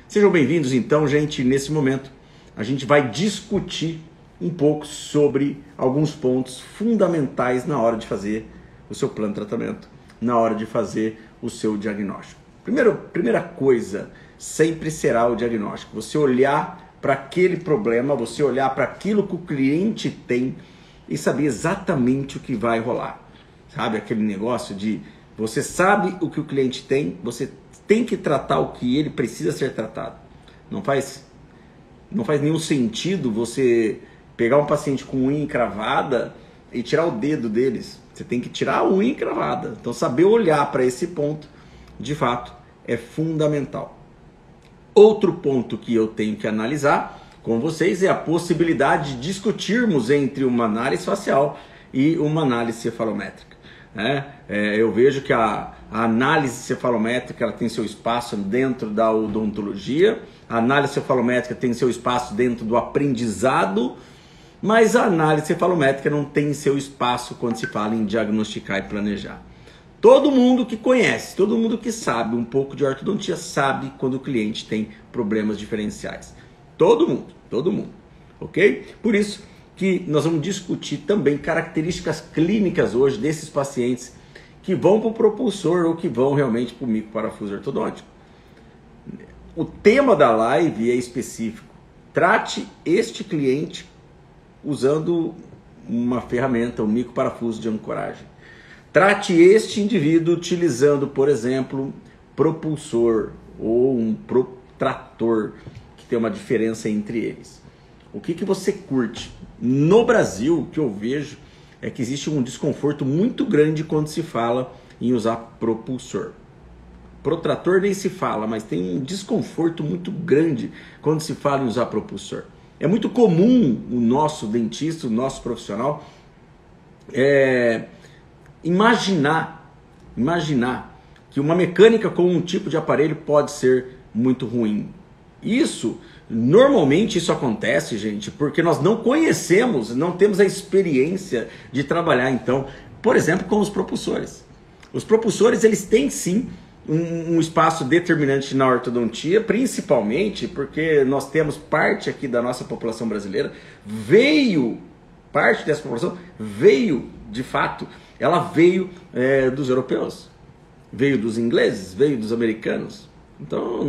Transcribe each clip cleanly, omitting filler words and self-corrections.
Sejam bem-vindos então, gente. Nesse momento a gente vai discutir um pouco sobre alguns pontos fundamentais na hora de fazer o seu plano de tratamento, na hora de fazer o seu diagnóstico. Primeira coisa sempre será o diagnóstico. Você olhar para aquele problema, você olhar para aquilo que o cliente tem e saber exatamente o que vai rolar. Sabe aquele negócio de você sabe o que o cliente tem, você tem que tratar o que ele precisa ser tratado. Não faz nenhum sentido você pegar um paciente com unha encravada e tirar o dedo deles. Você tem que tirar a unha encravada. Então saber olhar para esse ponto, de fato, é fundamental. Outro ponto que eu tenho que analisar com vocês é a possibilidade de discutirmos entre uma análise facial e uma análise cefalométrica. Eu vejo que a análise cefalométrica ela tem seu espaço dentro da odontologia, a análise cefalométrica tem seu espaço dentro do aprendizado, mas a análise cefalométrica não tem seu espaço quando se fala em diagnosticar e planejar. Todo mundo que conhece, todo mundo que sabe um pouco de ortodontia sabe quando o cliente tem problemas diferenciais. Todo mundo, ok? Por isso que nós vamos discutir também características clínicas hoje desses pacientes que vão para o propulsor ou que vão realmente para o microparafuso ortodôntico. O tema da live é específico. Trate este cliente usando uma ferramenta, um microparafuso de ancoragem. Trate este indivíduo utilizando, por exemplo, propulsor ou um protrator, que tem uma diferença entre eles. O que você curte? No Brasil, o que eu vejo é que existe um desconforto muito grande quando se fala em usar propulsor. Protrator nem se fala, mas tem um desconforto muito grande quando se fala em usar propulsor. É muito comum o nosso dentista, o nosso profissional, imaginar que uma mecânica com um tipo de aparelho pode ser muito ruim. Normalmente isso acontece, gente, porque nós não conhecemos, não temos a experiência de trabalhar, então, por exemplo, com os propulsores. Os propulsores, eles têm sim um espaço determinante na ortodontia, principalmente porque nós temos parte aqui da nossa população brasileira, parte dessa população veio, de fato, ela veio dos europeus, veio dos ingleses, veio dos americanos. Então,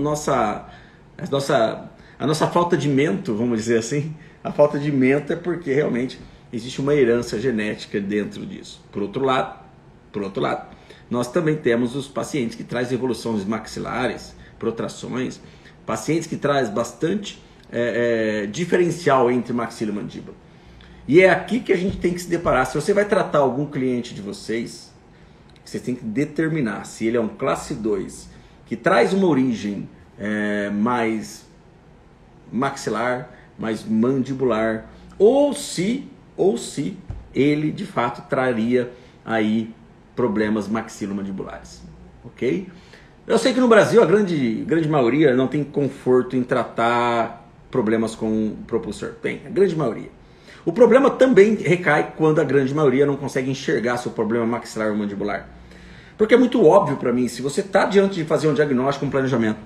a nossa falta de mento, vamos dizer assim, a falta de mento é porque realmente existe uma herança genética dentro disso. Por outro lado, nós também temos os pacientes que trazem evoluções maxilares, protrações, pacientes que trazem bastante diferencial entre maxila e mandíbula. E é aqui que a gente tem que se deparar. Se você vai tratar algum cliente de vocês, vocês têm que determinar se ele é um classe 2, que traz uma origem mais maxilar, mais mandibular, ou se ele de fato traria aí problemas maxilomandibulares, ok? Eu sei que no Brasil a grande maioria não tem conforto em tratar problemas com propulsor. Tem, a grande maioria. O problema também recai quando a grande maioria não consegue enxergar seu problema maxilar ou mandibular. Porque é muito óbvio para mim, se você está diante de fazer um diagnóstico, um planejamento,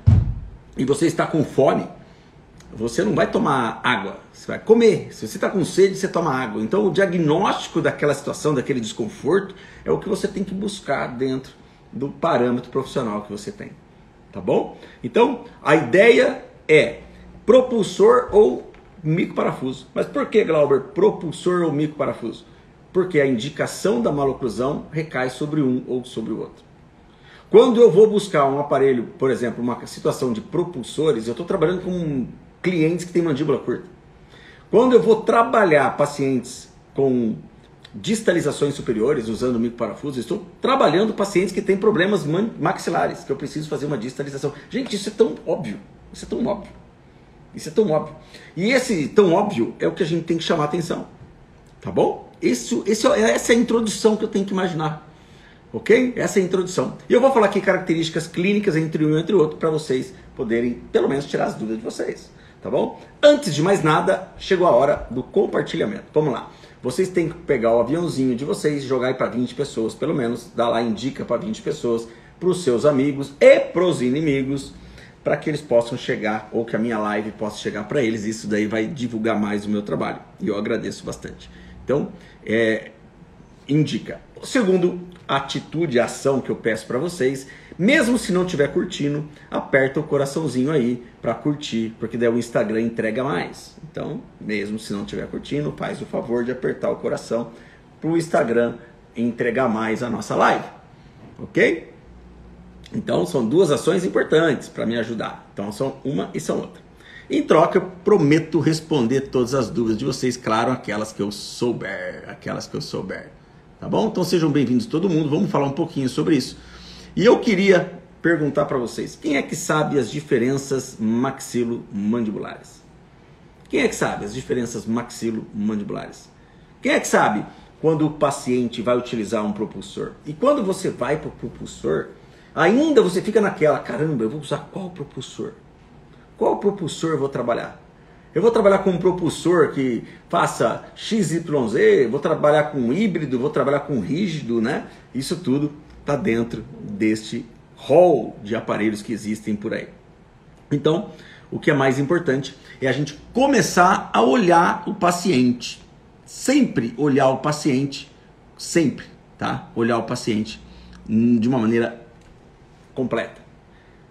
e você está com fome, você não vai tomar água, você vai comer. Se você está com sede, você toma água. Então o diagnóstico daquela situação, daquele desconforto, é o que você tem que buscar dentro do parâmetro profissional que você tem. Tá bom? Então a ideia é propulsor ou microparafuso. Mas por que, Glauber, propulsor ou microparafuso? Porque a indicação da maloclusão recai sobre um ou sobre o outro. Quando eu vou buscar um aparelho, por exemplo, uma situação de propulsores, eu estou trabalhando com clientes que têm mandíbula curta. Quando eu vou trabalhar pacientes com distalizações superiores usando microparafuso, estou trabalhando pacientes que têm problemas maxilares, que eu preciso fazer uma distalização. Gente, isso é tão óbvio. Isso é tão óbvio. Isso é tão óbvio. E esse tão óbvio é o que a gente tem que chamar atenção. Tá bom? Essa é a introdução que eu tenho que imaginar. Ok? Essa é a introdução. E eu vou falar aqui características clínicas entre um e entre o outro para vocês poderem, pelo menos, tirar as dúvidas de vocês. Tá bom? Antes de mais nada, chegou a hora do compartilhamento. Vamos lá. Vocês têm que pegar o aviãozinho de vocês e jogar para 20 pessoas, pelo menos. Dá lá, indica para 20 pessoas, para os seus amigos e para os inimigos. para que eles possam chegar, ou que a minha live possa chegar para eles. Isso daí vai divulgar mais o meu trabalho. E eu agradeço bastante. Então, indica. O segundo atitude, ação que eu peço para vocês, mesmo se não estiver curtindo, aperta o coraçãozinho aí para curtir, porque daí o Instagram entrega mais. Então, mesmo se não estiver curtindo, faz o favor de apertar o coração para o Instagram entregar mais a nossa live, ok? Então, são duas ações importantes para me ajudar. Então, são uma e são outra. Em troca, eu prometo responder todas as dúvidas de vocês, claro, aquelas que eu souber, tá bom? Então, sejam bem-vindos todo mundo, vamos falar um pouquinho sobre isso. E eu queria perguntar para vocês, quem é que sabe as diferenças maxilomandibulares? Quem é que sabe as diferenças maxilomandibulares? Quem é que sabe quando o paciente vai utilizar um propulsor? E quando você vai para o propulsor, ainda você fica naquela, caramba, eu vou usar qual propulsor? Qual propulsor eu vou trabalhar? Eu vou trabalhar com um propulsor que faça XYZ, vou trabalhar com híbrido, vou trabalhar com rígido, né? Isso tudo está dentro deste hall de aparelhos que existem por aí. Então, o que é mais importante é a gente começar a olhar o paciente. Sempre olhar o paciente, sempre, tá? Olhar o paciente de uma maneira completa.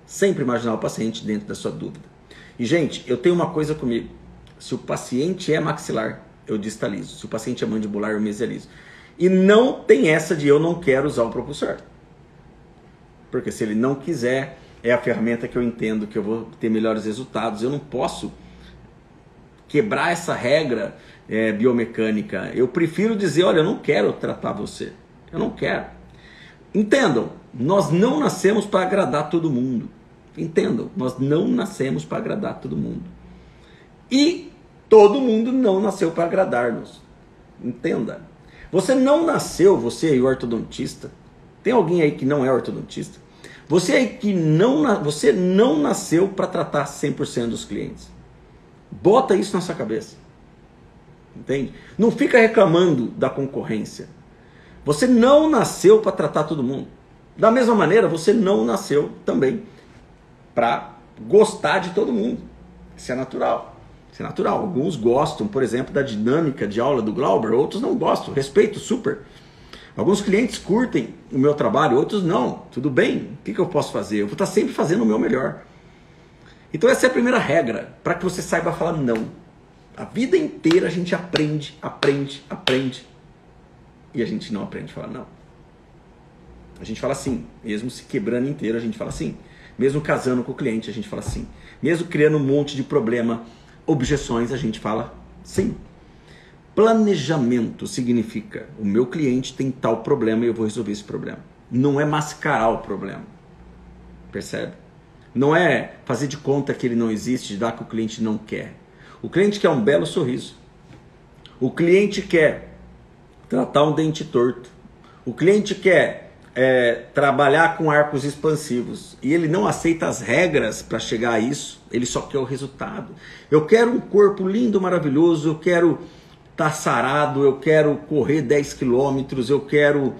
Sempre imaginar o paciente dentro da sua dúvida. E, gente, eu tenho uma coisa comigo. Se o paciente é maxilar, eu distalizo. Se o paciente é mandibular, eu mesializo. E não tem essa de eu não quero usar o propulsor. Porque se ele não quiser, é a ferramenta que eu entendo que eu vou ter melhores resultados. Eu não posso quebrar essa regra biomecânica. Eu prefiro dizer, olha, eu não quero tratar você. Eu não quero. Entendam, nós não nascemos para agradar todo mundo. Entendam, nós não nascemos para agradar todo mundo. E todo mundo não nasceu para agradar-nos. Entenda. Você não nasceu, você aí, ortodontista. Tem alguém aí que não é ortodontista? Você aí que você não nasceu para tratar 100% dos clientes. Bota isso na sua cabeça. Entende? Não fica reclamando da concorrência. Você não nasceu para tratar todo mundo. Da mesma maneira, você não nasceu também para gostar de todo mundo. Isso é natural. Isso é natural. Alguns gostam, por exemplo, da dinâmica de aula do Glauber, outros não gostam. Respeito super. Alguns clientes curtem o meu trabalho, outros não. Tudo bem. O que eu posso fazer? Eu vou estar sempre fazendo o meu melhor. Então essa é a primeira regra, para que você saiba falar não. A vida inteira a gente aprende. E a gente não aprende a falar não. A gente fala sim. Mesmo se quebrando inteiro, a gente fala sim. Mesmo casando com o cliente, a gente fala sim. Mesmo criando um monte de problema, objeções, a gente fala sim. Planejamento significa, o meu cliente tem tal problema e eu vou resolver esse problema. Não é mascarar o problema. Percebe? Não é fazer de conta que ele não existe, dar que o cliente não quer. O cliente quer um belo sorriso. O cliente quer tratar um dente torto. O cliente quer trabalhar com arcos expansivos. E ele não aceita as regras para chegar a isso. Ele só quer o resultado. Eu quero um corpo lindo, maravilhoso. Eu quero estar sarado. Eu quero correr 10 quilômetros. Eu quero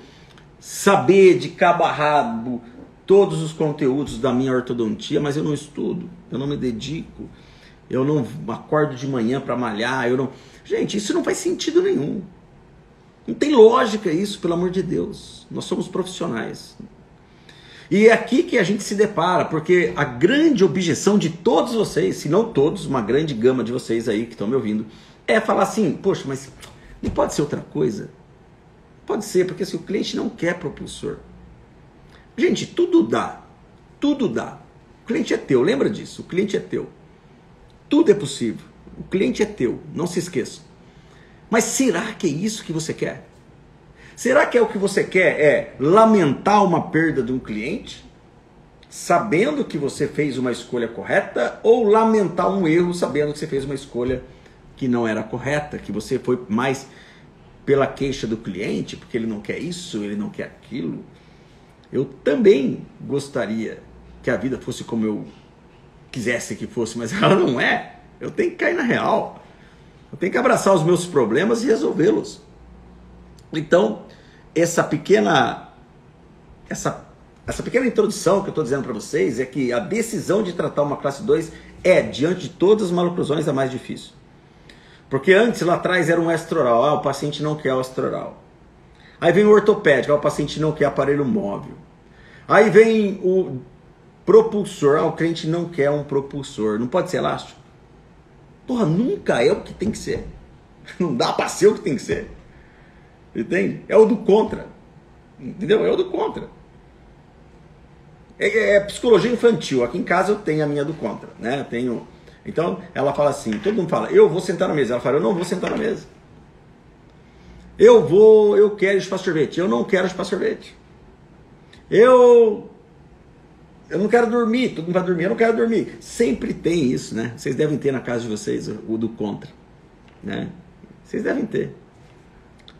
saber de cabo a rabo todos os conteúdos da minha ortodontia, mas eu não estudo, eu não me dedico, eu não acordo de manhã para malhar, eu não... Gente, isso não faz sentido nenhum. Não tem lógica isso, pelo amor de Deus. Nós somos profissionais. E é aqui que a gente se depara, porque a grande objeção de todos vocês, se não todos, uma grande gama de vocês aí que estão me ouvindo, é falar assim, poxa, mas não pode ser outra coisa? Pode ser, porque se o cliente não quer propulsor. Gente, tudo dá. Tudo dá. O cliente é teu, lembra disso? O cliente é teu. Tudo é possível. O cliente é teu, não se esqueça. Mas será que é isso que você quer? Será que é o que você quer é lamentar uma perda de um cliente, sabendo que você fez uma escolha correta, ou lamentar um erro sabendo que você fez uma escolha que não era correta, que você foi mais pela queixa do cliente, porque ele não quer isso, ele não quer aquilo? Eu também gostaria que a vida fosse como eu quisesse que fosse, mas ela não é. Eu tenho que cair na real. Eu tenho que abraçar os meus problemas e resolvê-los. Então, essa essa pequena introdução que eu estou dizendo para vocês é que a decisão de tratar uma classe 2 é, diante de todas as maloclusões, a mais difícil. Porque antes, lá atrás, era um extra-oral. O paciente não quer o extra-oral. Aí vem o ortopédico. O paciente não quer aparelho móvel. Aí vem o propulsor. O cliente não quer um propulsor. Não pode ser elástico. Porra, nunca é o que tem que ser. Não dá para ser o que tem que ser. Entende? É o do contra. Entendeu? É o do contra. É psicologia infantil. Aqui em casa eu tenho a minha do contra, né? Então ela fala assim, todo mundo fala, eu vou sentar na mesa. Ela fala, eu não vou sentar na mesa. Eu quero chupar sorvete. Eu não quero chupar sorvete. Eu não quero dormir. Todo mundo vai dormir, eu não quero dormir. Sempre tem isso, né? Vocês devem ter na casa de vocês o do contra, né? Vocês devem ter.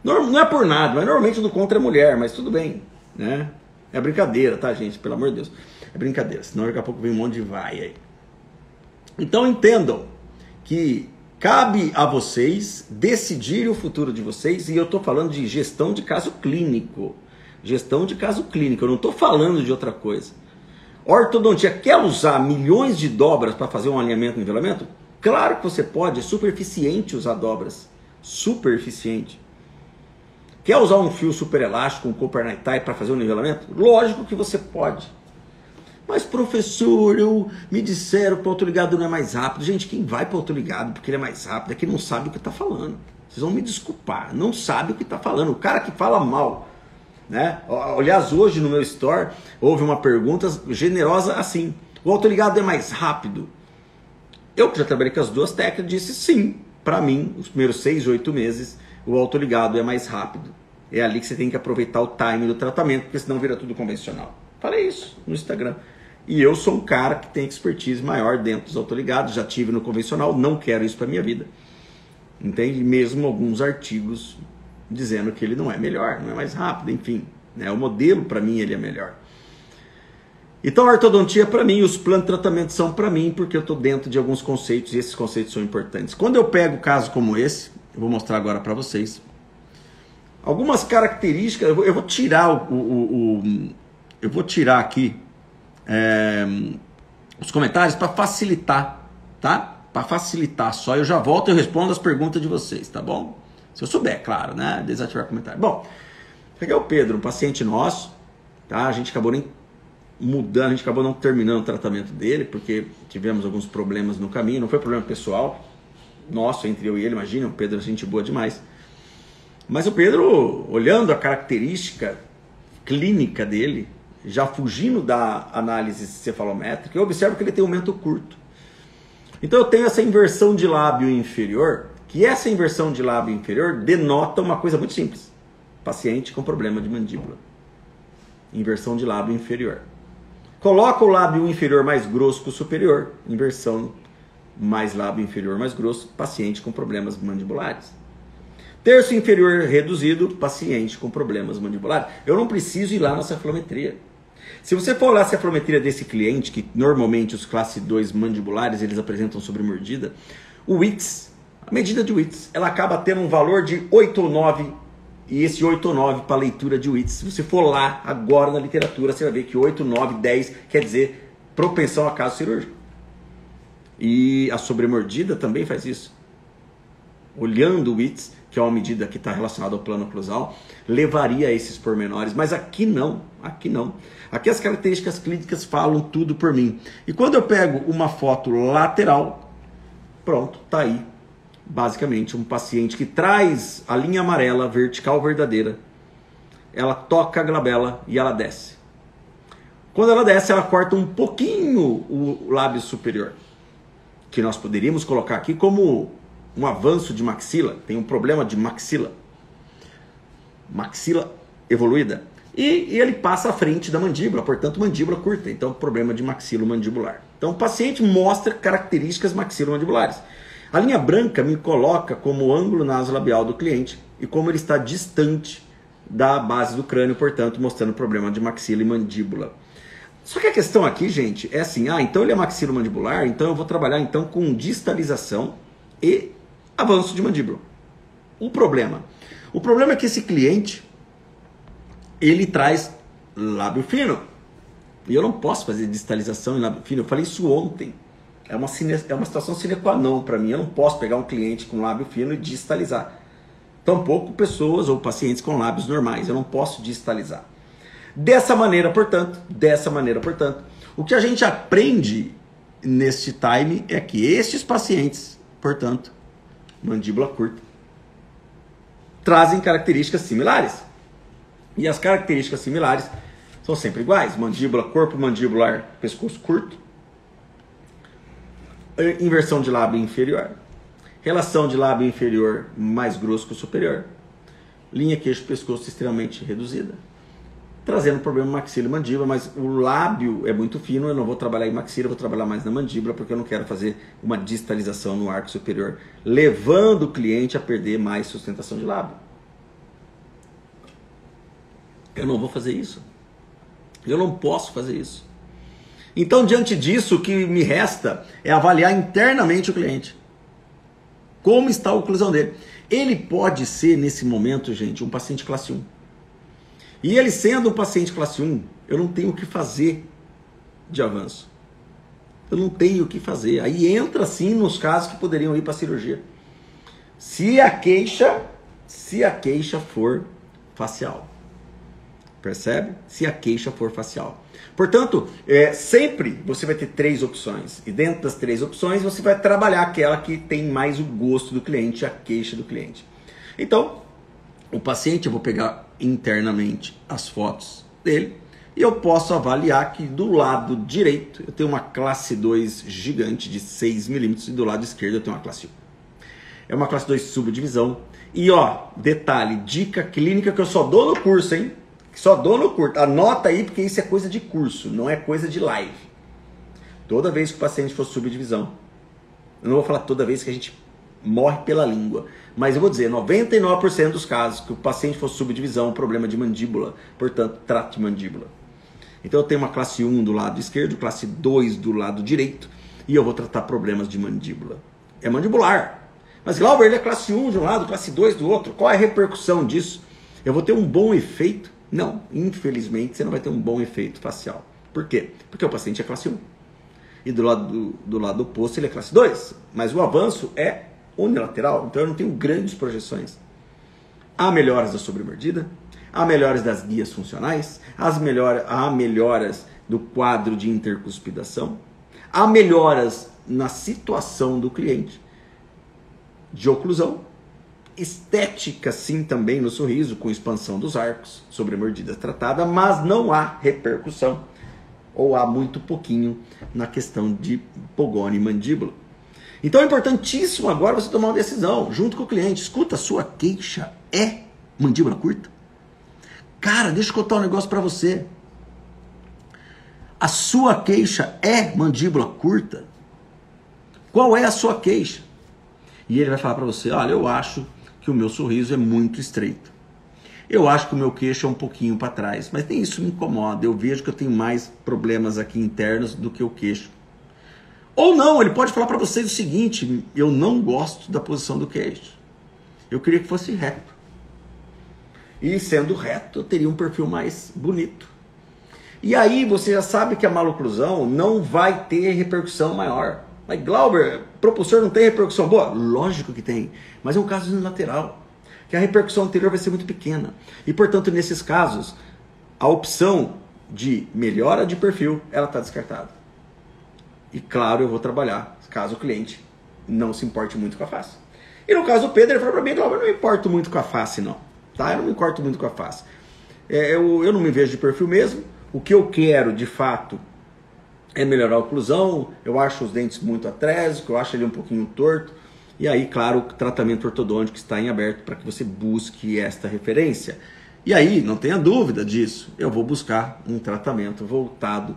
Não é por nada, mas normalmente o do contra é mulher, mas tudo bem, né? É brincadeira, tá, gente? Pelo amor de Deus. É brincadeira, senão daqui a pouco vem um monte de vai aí. Então entendam que cabe a vocês decidir o futuro de vocês, e eu estou falando de gestão de caso clínico. Gestão de caso clínico, eu não estou falando de outra coisa. Ortodontia, quer usar milhões de dobras para fazer um alinhamento e nivelamento? Claro que você pode, é super eficiente usar dobras. Super eficiente. Quer usar um fio super elástico, um copper night tie para fazer um nivelamento? Lógico que você pode. Mas professor, me disseram que o autoligado não é mais rápido. Gente, quem vai para o autoligado porque ele é mais rápido é quem não sabe o que está falando. Vocês vão me desculpar, não sabe o que está falando. O cara que fala mal, né? Aliás, hoje no meu store houve uma pergunta generosa assim: o autoligado é mais rápido? Eu que já trabalhei com as duas técnicas disse sim. Para mim, os primeiros 6, 8 meses, o autoligado é mais rápido. É ali que você tem que aproveitar o time do tratamento, porque senão vira tudo convencional. Falei isso no Instagram. E eu sou um cara que tem expertise maior dentro dos autoligados, já tive no convencional, não quero isso para minha vida. Entende? Mesmo alguns artigos dizendo que ele não é melhor, não é mais rápido, enfim. Né? O modelo, para mim, ele é melhor. Então a ortodontia para mim, os planos de tratamento são para mim, porque eu estou dentro de alguns conceitos e esses conceitos são importantes. Quando eu pego caso como esse, eu vou mostrar agora para vocês, algumas características, eu vou tirar eu vou tirar aqui os comentários para facilitar, tá? Para facilitar só, eu já volto e eu respondo as perguntas de vocês, tá bom? Se eu souber, claro, né? Desativar comentário. Bom, esse aqui é o Pedro, um paciente nosso, tá? A gente acabou nem mudando, a gente acabou não terminando o tratamento dele, porque tivemos alguns problemas no caminho, não foi problema pessoal nosso, entre eu e ele, imagina, o Pedro é gente boa demais. Mas o Pedro, olhando a característica clínica dele, já fugindo da análise cefalométrica, eu observo que ele tem um mento curto. Então eu tenho essa inversão de lábio inferior, que essa inversão de lábio inferior denota uma coisa muito simples. Paciente com problema de mandíbula. Inversão de lábio inferior. Coloca o lábio inferior mais grosso que o superior. Inversão mais lábio inferior mais grosso, paciente com problemas mandibulares. Terço inferior reduzido, paciente com problemas mandibulares. Eu não preciso ir lá na cefalometria. Se você for olhar a cefalometria desse cliente, que normalmente os classe 2 mandibulares eles apresentam sobre mordida, o Witts, a medida de Witts, ela acaba tendo um valor de 8 ou 9, e esse 8 ou 9 para leitura de Witts. Se você for lá agora na literatura, você vai ver que 8, 9, 10 quer dizer propensão a caso cirúrgico. E a sobremordida também faz isso. Olhando o Witts, que é uma medida que está relacionada ao plano oclusal, levaria a esses pormenores, mas aqui não, aqui não. Aqui as características clínicas falam tudo por mim. E quando eu pego uma foto lateral, pronto, tá aí. Basicamente um paciente que traz a linha amarela, vertical verdadeira, ela toca a glabela e ela desce. Quando ela desce, ela corta um pouquinho o lábio superior, que nós poderíamos colocar aqui como um avanço de maxila, tem um problema de maxila evoluída, e ele passa à frente da mandíbula, portanto mandíbula curta, então problema de maxilomandibular. Então o paciente mostra características maxilomandibulares. A linha branca me coloca como o ângulo nasolabial do cliente e como ele está distante da base do crânio, portanto mostrando problema de maxila e mandíbula. Só que a questão aqui, gente, é assim, então ele é maxilomandibular, então eu vou trabalhar então com distalização e avanço de mandíbula. O problema é que esse cliente, ele traz lábio fino. E eu não posso fazer distalização em lábio fino. Eu falei isso ontem. É uma situação sine qua non para mim. Eu não posso pegar um cliente com lábio fino e distalizar. Tampouco pessoas ou pacientes com lábios normais. Eu não posso distalizar. Dessa maneira, portanto, o que a gente aprende neste time é que estes pacientes, portanto, mandíbula curta, trazem características similares. E as características similares são sempre iguais. Mandíbula, corpo mandibular, pescoço curto. Inversão de lábio inferior. Relação de lábio inferior mais grosso que o superior. Linha queixo-pescoço extremamente reduzida. Trazendo problema maxila e mandíbula, mas o lábio é muito fino, eu não vou trabalhar em maxila, vou trabalhar mais na mandíbula, porque eu não quero fazer uma distalização no arco superior, levando o cliente a perder mais sustentação de lábio. Eu não vou fazer isso. Eu não posso fazer isso. Então, diante disso, o que me resta é avaliar internamente o cliente. Como está a oclusão dele. Ele pode ser, nesse momento, gente, um paciente classe 1. E ele sendo um paciente classe 1, eu não tenho o que fazer de avanço. Eu não tenho o que fazer. Aí entra, sim, nos casos que poderiam ir para a cirurgia. Se a queixa for facial. Percebe? Se a queixa for facial. Portanto, sempre você vai ter 3 opções. E dentro das 3 opções, você vai trabalhar aquela que tem mais o gosto do cliente, a queixa do cliente. Então, o paciente, eu vou pegar internamente as fotos dele e eu posso avaliar que do lado direito eu tenho uma classe 2 gigante de 6 milímetros e do lado esquerdo eu tenho uma classe 1. É uma classe 2 subdivisão. E ó, detalhe, dica clínica que eu só dou no curso, hein? Só dou no curso. Anota aí, porque isso é coisa de curso, não é coisa de live. Toda vez que o paciente for subdivisão, eu não vou falar toda vez que a gente morre pela língua, mas eu vou dizer, 99% dos casos que o paciente for subdivisão, problema de mandíbula, portanto, trato de mandíbula. Então eu tenho uma classe 1 do lado esquerdo, classe 2 do lado direito, e eu vou tratar problemas de mandíbula. É mandibular. Mas Glauber, ele é classe 1 de um lado, classe 2 do outro. Qual é a repercussão disso? Eu vou ter um bom efeito? Não, infelizmente você não vai ter um bom efeito facial. Por quê? Porque o paciente é classe 1. E do lado oposto ele é classe 2. Mas o avanço é unilateral, então eu não tenho grandes projeções. Há melhoras da sobremordida, há melhoras das guias funcionais, há melhoras do quadro de intercuspidação, há melhoras na situação do cliente de oclusão, estética sim também no sorriso, com expansão dos arcos, sobremordida tratada, mas não há repercussão, ou há muito pouquinho na questão de pogone e mandíbula. Então é importantíssimo agora você tomar uma decisão junto com o cliente. Escuta, a sua queixa é mandíbula curta? Cara, deixa eu contar um negócio para você. A sua queixa é mandíbula curta? Qual é a sua queixa? E ele vai falar para você, olha, eu acho que o meu sorriso é muito estreito. Eu acho que o meu queixo é um pouquinho para trás, mas nem isso me incomoda. Eu vejo que eu tenho mais problemas aqui internos do que o queixo. Ou não, ele pode falar para vocês o seguinte, eu não gosto da posição do queixo. Eu queria que fosse reto. E sendo reto, eu teria um perfil mais bonito. E aí você já sabe que a maloclusão não vai ter repercussão maior. Mas Glauber, propulsor não tem repercussão boa? Lógico que tem, mas é um caso unilateral. Que a repercussão anterior vai ser muito pequena. E portanto, nesses casos, a opção de melhora de perfil, ela está descartada. E claro, eu vou trabalhar, caso o cliente não se importe muito com a face. E no caso do Pedro, ele falou para mim, Glauber, eu não me importo muito com a face não. Tá? Eu não me importo muito com a face. Eu não me vejo de perfil mesmo. O que eu quero, de fato, é melhorar a oclusão. Eu acho os dentes muito atrésicos, eu acho ele um pouquinho torto. E aí, claro, o tratamento ortodôntico está em aberto para que você busque esta referência. E aí, não tenha dúvida disso, eu vou buscar um tratamento voltado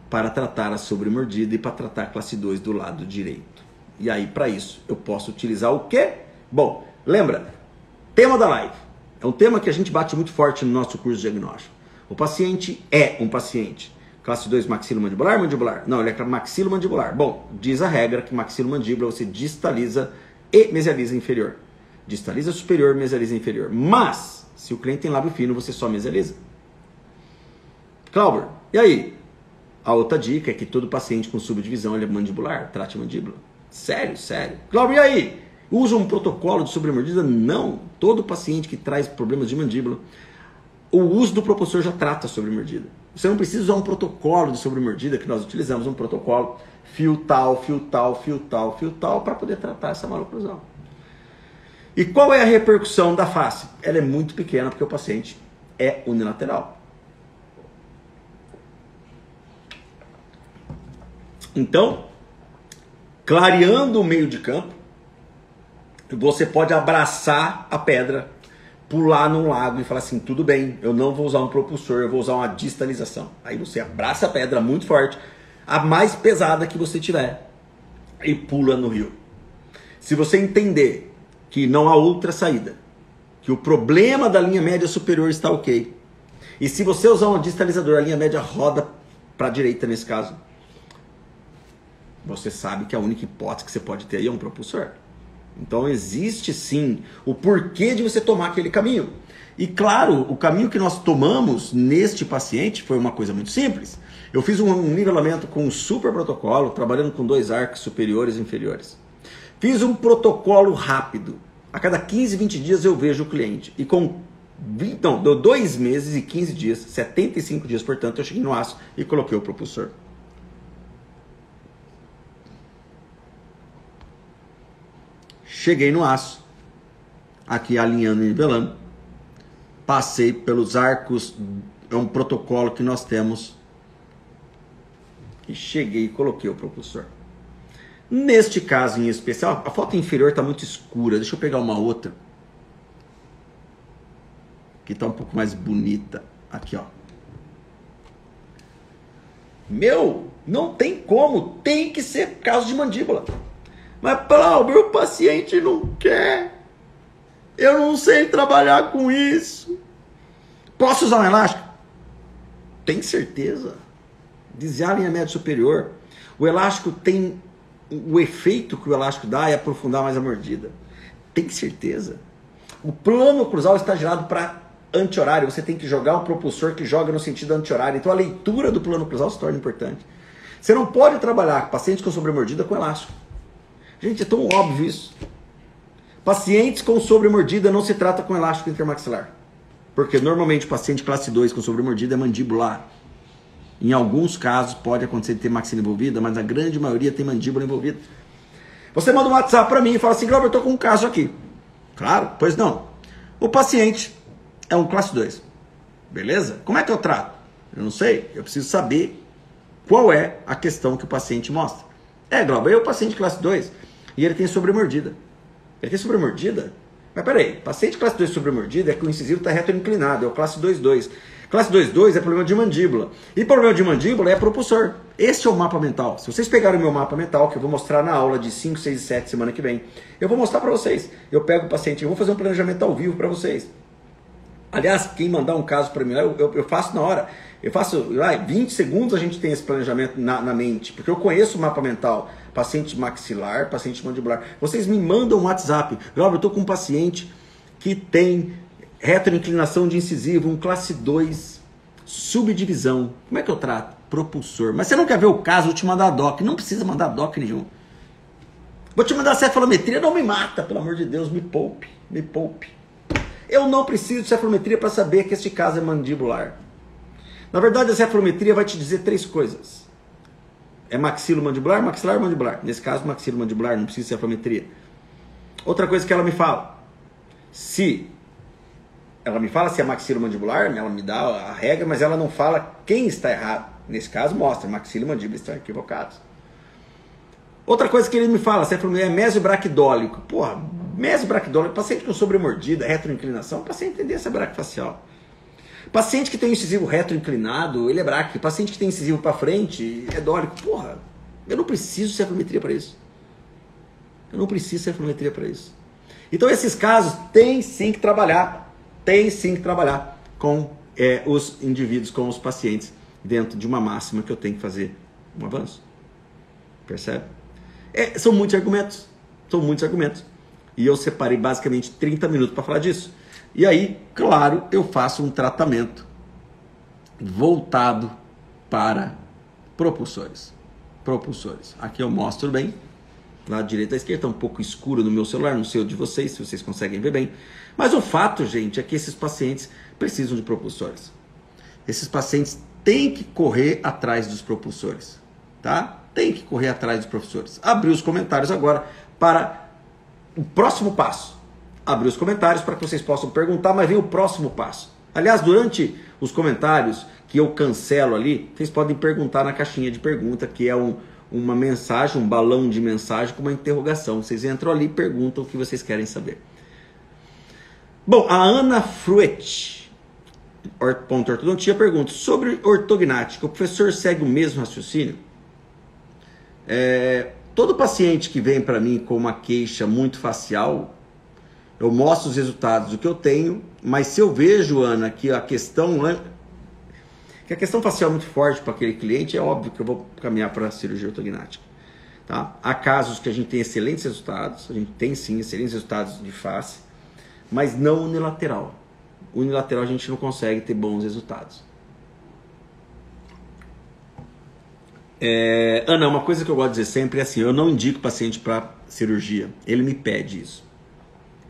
para tratar a sobremordida e para tratar a classe 2 do lado direito. E aí, para isso, eu posso utilizar o quê? Bom, lembra, tema da live. É um tema que a gente bate muito forte no nosso curso de diagnóstico. O paciente é um paciente. Classe 2 maxilomandibular, mandibular? Não, ele é maxilomandibular. Bom, diz a regra que maxilomandíbula você distaliza e mesializa inferior. Distaliza superior, mesializa inferior. Mas, se o cliente tem lábio fino, você só mesializa. Glauber, e aí? A outra dica é que todo paciente com subdivisão ele é mandibular, trate a mandíbula. Sério, sério. Cláudio, e aí? Usa um protocolo de sobremordida? Não. Todo paciente que traz problemas de mandíbula, o uso do propulsor já trata a sobremordida. Você não precisa usar um protocolo de sobremordida, que nós utilizamos um protocolo fio tal, para poder tratar essa maloclusão. E qual é a repercussão da face? Ela é muito pequena porque o paciente é unilateral. Então, clareando o meio de campo, você pode abraçar a pedra, pular num lago e falar assim, tudo bem, eu não vou usar um propulsor, eu vou usar uma distalização. Aí você abraça a pedra muito forte, a mais pesada que você tiver, e pula no rio. Se você entender que não há outra saída, que o problema da linha média superior está ok, e se você usar um distalizador, a linha média roda para a direita nesse caso, você sabe que a única hipótese que você pode ter aí é um propulsor. Então existe sim o porquê de você tomar aquele caminho. E claro, o caminho que nós tomamos neste paciente foi uma coisa muito simples. Eu fiz um nivelamento com um super protocolo, trabalhando com 2 arcos superiores e inferiores. Fiz um protocolo rápido. A cada 15, 20 dias eu vejo o cliente. E deu 2 meses e 15 dias, 75 dias, portanto, eu cheguei no aço e coloquei o propulsor. Cheguei no aço, aqui alinhando e nivelando, passei pelos arcos, é um protocolo que nós temos, e cheguei e coloquei o propulsor. Neste caso em especial, a foto inferior está muito escura, deixa eu pegar uma outra, que está um pouco mais bonita, aqui ó. Meu, não tem como, tem que ser caso de mandíbula. Mas, Cláudio, o paciente não quer. Eu não sei trabalhar com isso. Posso usar um elástico? Tem certeza? Desviar a linha média superior. O elástico tem... O efeito que o elástico dá é aprofundar mais a mordida. Tem certeza? O plano cruzal está girado para anti-horário. Você tem que jogar um propulsor que joga no sentido anti-horário. Então a leitura do plano cruzal se torna importante. Você não pode trabalhar com pacientes com sobremordida com elástico. Gente, é tão óbvio isso. Pacientes com sobremordida não se trata com elástico intermaxilar. Porque normalmente o paciente classe 2 com sobremordida é mandibular. Em alguns casos pode acontecer de ter maxila envolvida, mas a grande maioria tem mandíbula envolvida. Você manda um WhatsApp para mim e fala assim, Glauber, eu estou com um caso aqui. Claro, pois não. O paciente é um classe 2. Beleza? Como é que eu trato? Eu não sei. Eu preciso saber qual é a questão que o paciente mostra. Glauber, eu paciente classe 2 e ele tem sobremordida. Ele tem sobremordida? Mas peraí, paciente classe 2 sobremordida é que o incisivo está reto inclinado, é o classe 2-2. Classe 2-2 é problema de mandíbula. E problema de mandíbula é propulsor. Esse é o mapa mental. Se vocês pegarem o meu mapa mental, que eu vou mostrar na aula de 5, 6 e 7 semana que vem, eu vou mostrar para vocês. Eu pego o paciente, eu vou fazer um planejamento ao vivo para vocês. Aliás, quem mandar um caso para mim, eu faço na hora. Eu faço, 20 segundos a gente tem esse planejamento na mente, porque eu conheço o mapa mental, paciente maxilar, paciente mandibular. Vocês me mandam um WhatsApp, eu estou com um paciente que tem retroinclinação de incisivo, um classe 2, subdivisão. Como é que eu trato? Propulsor. Mas você não quer ver o caso, eu vou te mandar a doc. Não precisa mandar doc nenhum. Vou te mandar a cefalometria, não me mata, pelo amor de Deus, me poupe, me poupe. Eu não preciso de cefalometria para saber que este caso é mandibular. Na verdade, a cefalometria vai te dizer 3 coisas. É maxilomandibular, maxilar, mandibular. Nesse caso, maxilomandibular, não precisa de cefalometria. Outra coisa que ela me fala. Ela me fala se é maxilomandibular, ela me dá a regra, mas ela não fala quem está errado. Nesse caso, mostra, maxila e mandíbula estão equivocados. Outra coisa que ele me fala, cefalometria é mesobraquidólico. Porra, mesobraquidólico, paciente com sobremordida, retroinclinação, paciente tem tendência braquifacial. Paciente que tem incisivo retroinclinado, ele é braque. Paciente que tem incisivo para frente, é dólico. Porra, eu não preciso de cefalometria para isso. Eu não preciso de cefalometria para isso. Então esses casos tem sim que trabalhar. Tem sim que trabalhar com os indivíduos, com os pacientes, dentro de uma máxima que eu tenho que fazer um avanço. Percebe? São muitos argumentos. São muitos argumentos. E eu separei basicamente 30 minutos para falar disso. E aí, claro, eu faço um tratamento voltado para propulsores. Propulsores. Aqui eu mostro bem. Lado direito à esquerda, está um pouco escuro no meu celular, não sei o de vocês, se vocês conseguem ver bem. Mas o fato, gente, é que esses pacientes precisam de propulsores. Esses pacientes têm que correr atrás dos propulsores, tá? Tem que correr atrás dos propulsores. Abri os comentários agora para o próximo passo. Abri os comentários para que vocês possam perguntar, mas vem o próximo passo. Aliás, durante os comentários que eu cancelo ali, vocês podem perguntar na caixinha de pergunta, que é uma mensagem, um balão de mensagem com uma interrogação. Vocês entram ali e perguntam o que vocês querem saber. Bom, a Ana Fruet, ponto ortodontia, pergunta sobre ortognática. O professor segue o mesmo raciocínio? Todo paciente que vem para mim com uma queixa muito facial, eu mostro os resultados do que eu tenho, mas se eu vejo, Ana, que a questão facial é muito forte para aquele cliente, é óbvio que eu vou caminhar para a cirurgia ortognática. Tá? Há casos que a gente tem excelentes resultados, a gente tem sim excelentes resultados de face, mas não unilateral. Unilateral a gente não consegue ter bons resultados. Ana, uma coisa que eu gosto de dizer sempre é assim, eu não indico o paciente para cirurgia, ele me pede isso.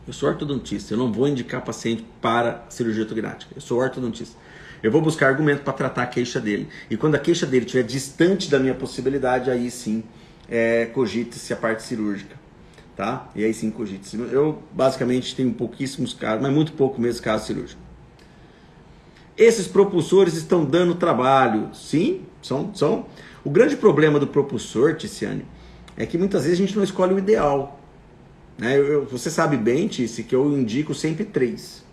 Eu sou ortodontista, eu não vou indicar paciente para cirurgia ortognática, eu sou ortodontista. Eu vou buscar argumento para tratar a queixa dele. E quando a queixa dele estiver distante da minha possibilidade, aí sim cogite-se a parte cirúrgica. Tá? E aí sim cogite-se. Eu basicamente tenho pouquíssimos casos, mas muito pouco mesmo caso cirúrgico. Esses propulsores estão dando trabalho. Sim, são. O grande problema do propulsor, Ticiane, é que muitas vezes a gente não escolhe o ideal. Né? Você sabe bem, Tici, que eu indico sempre 3.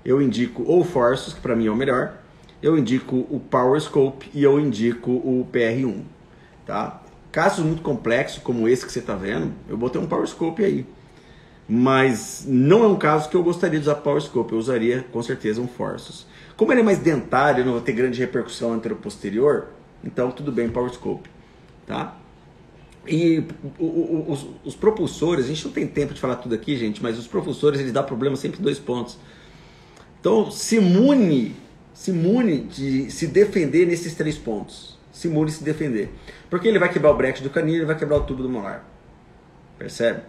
Eu indico ou o Forsus, que para mim é o melhor, eu indico o PowerScope e eu indico o PR1. Tá? Casos muito complexos, como esse que você está vendo, eu botei um PowerScope aí. Mas não é um caso que eu gostaria de usar PowerScope, eu usaria com certeza um Forsus. Como ele é mais dentário, não vai ter grande repercussão anteroposterior, então tudo bem PowerScope. Tá? E os propulsores, a gente não tem tempo de falar tudo aqui, gente, mas os propulsores eles dão problema sempre em 2 pontos. Então, simule de se defender nesses 3 pontos. Simule se defender. Porque ele vai quebrar o bracket do canino, ele vai quebrar o tubo do molar. Percebe?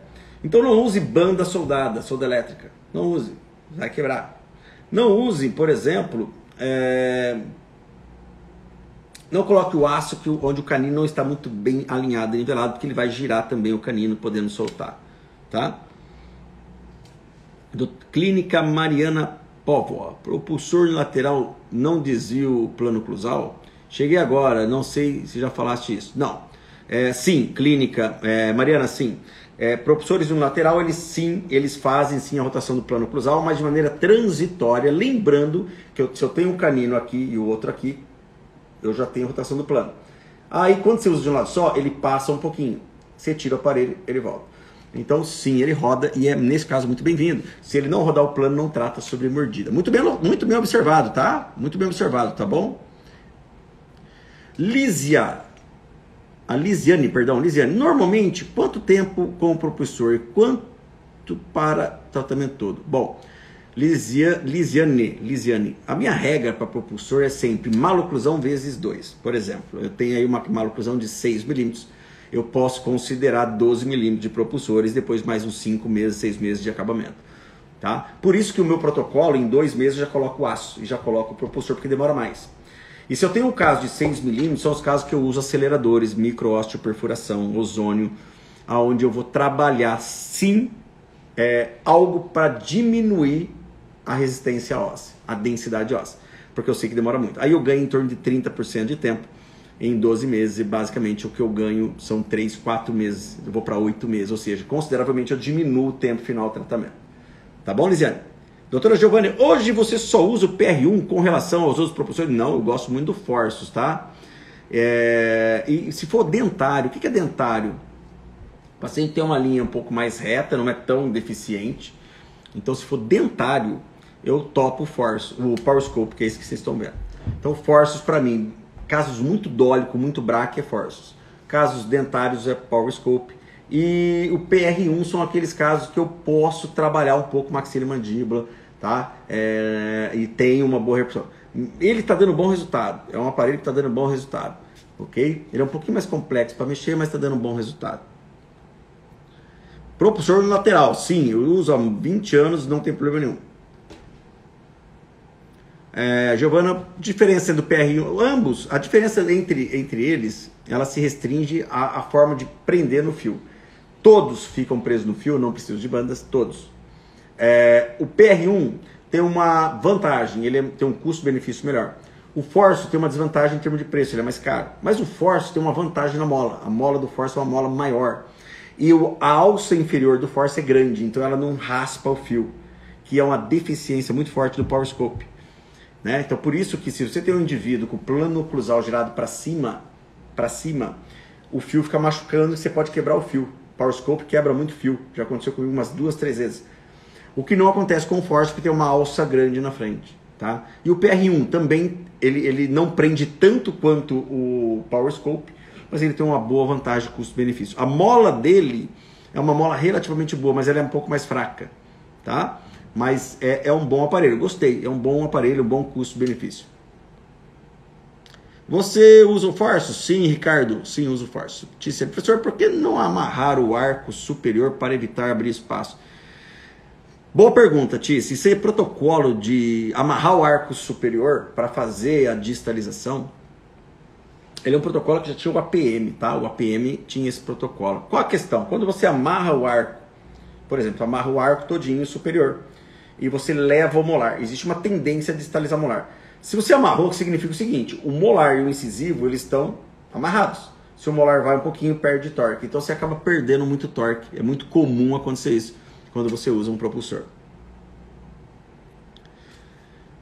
Então não use banda soldada, solda elétrica. Não use. Vai quebrar. Não use, por exemplo, não coloque o aço onde o canino não está muito bem alinhado e nivelado, porque ele vai girar também o canino, podendo soltar. Tá? Clínica Mariana Póvoa, propulsor lateral não desvio plano cruzal? Cheguei agora, não sei se já falaste isso. Não. Sim, clínica, Mariana, sim. Propulsores unilateral, eles fazem sim a rotação do plano cruzal, mas de maneira transitória, lembrando que se eu tenho um canino aqui e o outro aqui, eu já tenho a rotação do plano. Aí quando você usa de um lado só, ele passa um pouquinho. Você tira o aparelho, ele volta. Então, sim, ele roda e é, nesse caso, muito bem-vindo. Se ele não rodar o plano, não trata sobre mordida. Muito bem observado, tá? Muito bem observado, tá bom? Lisiane, normalmente, quanto tempo com o propulsor e quanto para tratamento todo? Bom, Lisiane, a minha regra para propulsor é sempre maloclusão vezes 2. Por exemplo, eu tenho aí uma maloclusão de 6 milímetros. Eu posso considerar 12 milímetros de propulsores, depois mais uns 5 meses, 6 meses de acabamento. Tá? Por isso que o meu protocolo, em 2 meses, eu já coloco o aço e já coloco o propulsor, porque demora mais. E se eu tenho um caso de 6 milímetros, são os casos que eu uso aceleradores, micro-osteoperfuração, ozônio, onde eu vou trabalhar, sim, algo para diminuir a resistência óssea, a densidade óssea, porque eu sei que demora muito. Aí eu ganho em torno de 30% de tempo em 12 meses, e basicamente o que eu ganho são 3, 4 meses, eu vou para 8 meses, ou seja, consideravelmente eu diminuo o tempo final do tratamento. Tá bom, Lisiane? Doutora Giovanni, hoje você só usa o PR1 com relação aos outros propulsores? Não, eu gosto muito do Forsus, tá? E se for dentário, o que é dentário? O paciente tem uma linha um pouco mais reta, não é tão deficiente. Então, se for dentário, eu topo o PowerScope, que é esse que vocês estão vendo. Então, Forsus para mim, casos muito dólico, muito braque, é Forsus. Casos dentários é PowerScope. E o PR1 são aqueles casos que eu posso trabalhar um pouco maxila e mandíbula, tá? E tem uma boa repercussão. Ele está dando bom resultado, é um aparelho que está dando bom resultado. ok? Ele é um pouquinho mais complexo para mexer, mas está dando um bom resultado. Propulsor no lateral, sim, eu uso há 20 anos, não tem problema nenhum. Giovana, diferença do PR1, ambos, a diferença entre eles, ela se restringe à forma de prender no fio. Todos ficam presos no fio, não precisam de bandas, todos. O PR1 tem uma vantagem, ele tem um custo-benefício melhor. O Force tem uma desvantagem em termos de preço, ele é mais caro. Mas o Force tem uma vantagem na mola, a mola do Force é uma mola maior. E a alça inferior do Force é grande, então ela não raspa o fio, que é uma deficiência muito forte do Power Scope. Né? Então por isso que se você tem um indivíduo com o plano oclusal girado para cima, o fio fica machucando e você pode quebrar o fio. Power Scope quebra muito fio, já aconteceu comigo umas 2, 3 vezes. O que não acontece com o Force, porque tem uma alça grande na frente. Tá? E o PR1 também, ele não prende tanto quanto o Power Scope, mas ele tem uma boa vantagem custo-benefício. A mola dele é uma mola relativamente boa, mas ela é um pouco mais fraca. Tá? Mas é um bom aparelho, gostei, é um bom aparelho, um bom custo-benefício. Você usa o Force? Sim, Ricardo, sim, uso o Force. Tícia, professor, por que não amarrar o arco superior para evitar abrir espaço? Boa pergunta, Tícia. Isso é protocolo de amarrar o arco superior para fazer a distalização. Ele é um protocolo que já tinha o APM, tá? O APM tinha esse protocolo. Qual a questão? Quando você amarra o arco, por exemplo, amarra o arco todinho superior e você leva o molar, existe uma tendência a distalizar o molar. Se você amarrou, significa o seguinte, o molar e o incisivo, eles estão amarrados. Se o molar vai um pouquinho, perde torque. Então você acaba perdendo muito torque. É muito comum acontecer isso quando você usa um propulsor.